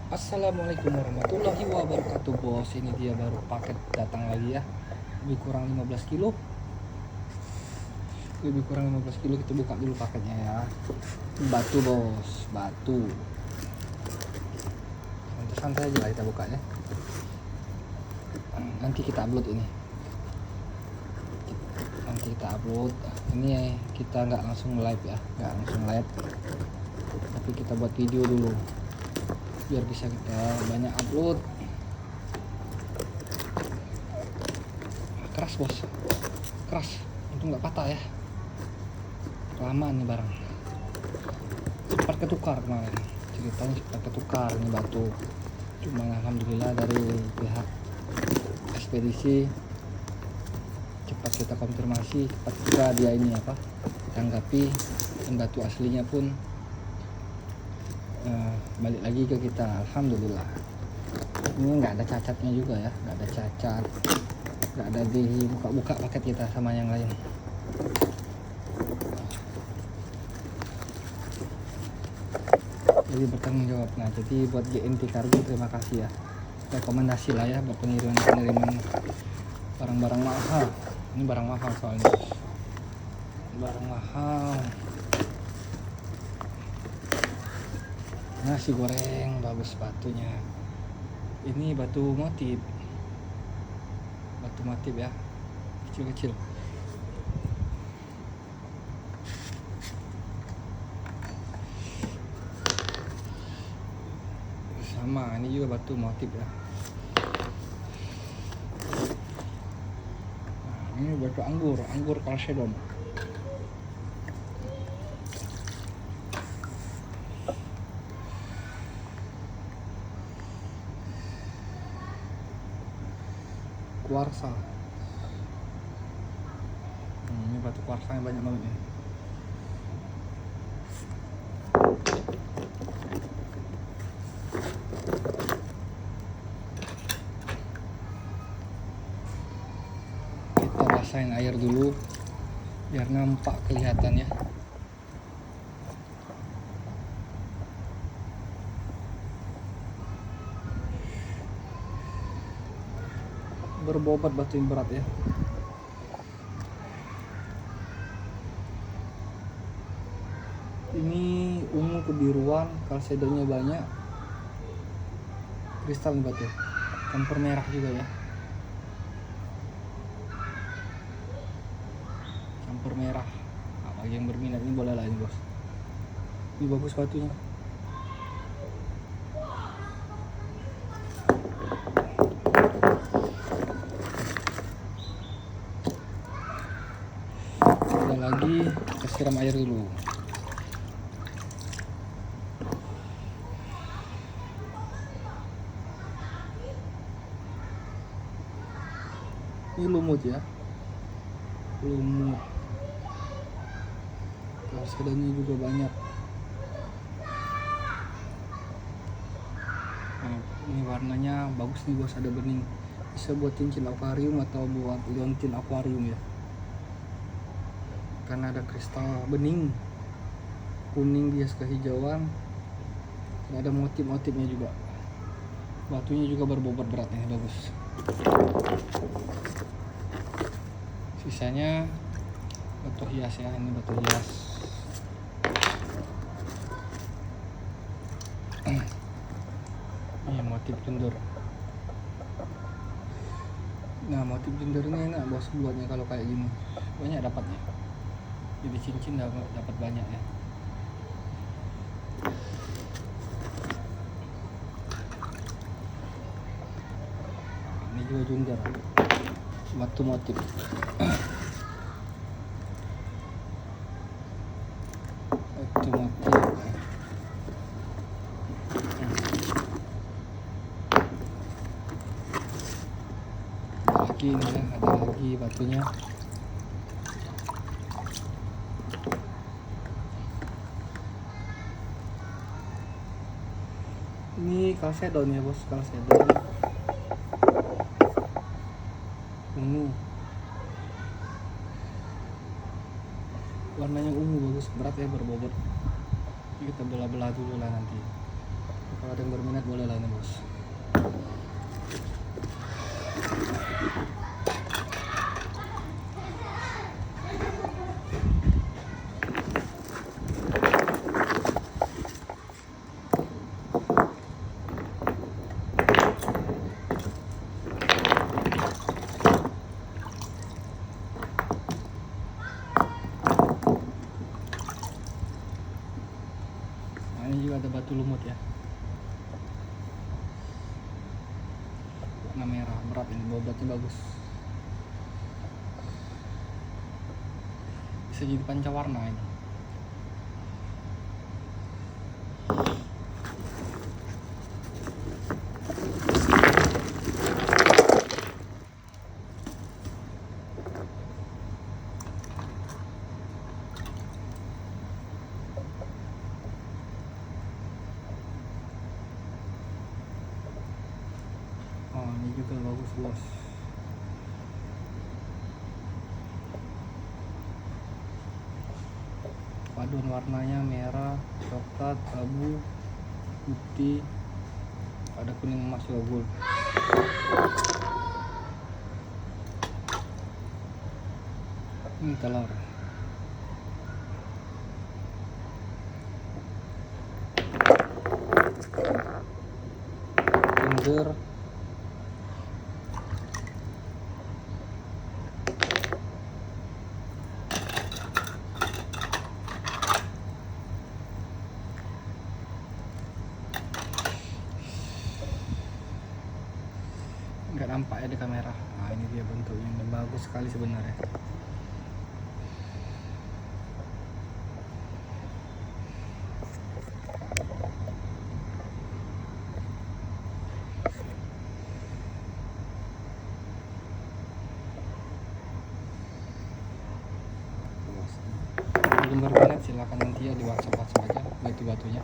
Assalamualaikum warahmatullahi wabarakatuh bos. Ini dia baru paket datang lagi ya. Lebih kurang 15 kilo. Kita buka dulu paketnya ya. Batu bos, batu. Santai aja lah kita buka ya. Nanti kita upload ini. Ini kita nggak langsung live ya, tapi kita buat video dulu biar bisa kita banyak upload. Keras bos, keras. Untung nggak patah ya. Lama nih barang. Cepat ketukar kemarin. Ceritanya cepat ketukar ini batu. Cuma alhamdulillah dari pihak ekspedisi cepat kita konfirmasi, cepat juga dia ini tanggapi, dan batu aslinya pun balik lagi ke kita. Alhamdulillah. Ini nggak ada cacatnya juga ya, nggak ada cacat, nggak ada di buka paket kita sama yang lain. Jadi bertanggung jawab. Nah, jadi buat GNT Kargo terima kasih ya, rekomendasi lah ya buat pengiriman barang-barang mahal. Ini barang mahal soalnya, barang mahal. Nasi goreng bagus batunya. Ini batu motif ya, kecil-kecil. Sama ini juga batu motif ya. Nah, ini batu anggur kalsedon. Kuarsa. Ini batu kuarsa yang banyak banget ya. Kita basahin air dulu biar nampak kelihatan ya. Berbobot batu yang berat ya. Ini ungu kebiruan, kalsedonnya banyak, kristal batu, campur merah juga ya, campur merah. Nah, bagi yang berminat ini boleh lah ini bos. Ini bagus batunya. Lagi kita siram air dulu. Ini lumut ya, lumut. Kalsedonnya juga banyak. Nah, ini warnanya bagus nih bos, ada bening. Bisa buat cincin akuarium atau buat liontin akuarium ya. Karena ada kristal bening, kuning bias kehijauan, dan ada motif-motifnya juga. Batunya juga berbobot beratnya bagus. Sisanya batu hias ya, ini batu hias. Ini motif jendur. Nah, motif jendur ini enak bos buatnya kalau kayak gini, banyak dapatnya. Jadi cincin dapat banyak ya. Ini juga jundar, batu motif. Batu motif. Ada lagi ini ya, ada lagi batunya. Ini kalsedon ya bos, kalsedon ungu, warnanya ungu bagus, berat ya, berbobot. Kita belah-belah dulu lah nanti. kalau ada yang berminat boleh lah ini bos. Ini juga ada batu lumut ya, warna merah, berat ini, bobotnya bagus, bisa jadi pancawarna ini. Oh ini juga bagus bos. Paduan warnanya merah, coklat, abu, putih, ada kuning emas juga gold. Ini telur. Finger. Nggak nampak ya di kamera. Nah ini dia bentuknya, ini bagus sekali sebenarnya. Belum berminat silahkan nanti ya di WhatsApp aja batu-batunya.